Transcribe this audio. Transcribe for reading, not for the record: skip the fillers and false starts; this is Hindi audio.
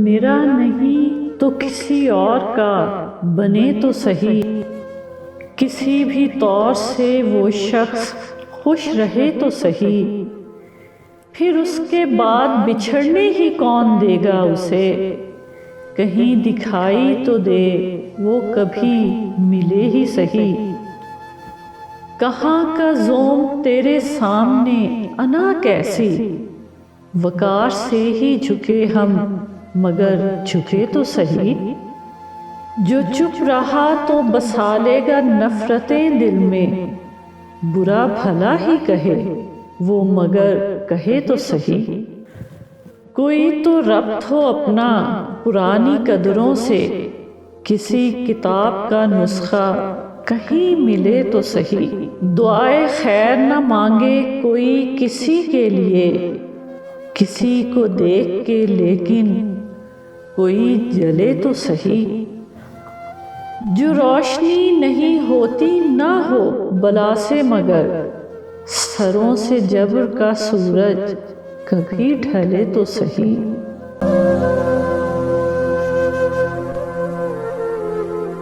मेरा नहीं तो किसी और का बने तो सही, किसी भी तौर से वो शख्स खुश रहे तो सही। फिर उसके बाद बिछड़ने ही कौन देगा उसे, कहीं दिखाई तो दे वो कभी मिले ही सही। कहाँ का ज़ोम तेरे सामने अना कैसी, वकार से ही झुके हम मगर झुके तो सही। जो चुप रहा तो बसा लेगा नफरतें दिल में, बुरा भला ही कहे वो मगर कहे तो सही। कोई तो रब्त हो अपना पुरानी कदरों से, किसी किताब का नुस्खा कहीं मिले तो सही। दुआए खैर न मांगे कोई किसी के लिए, किसी को देख के लेकिन कोई जले तो सही। जो रोशनी नहीं होती ना हो बला से मगर, सरों से जबर का सूरज कभी ढले तो सही।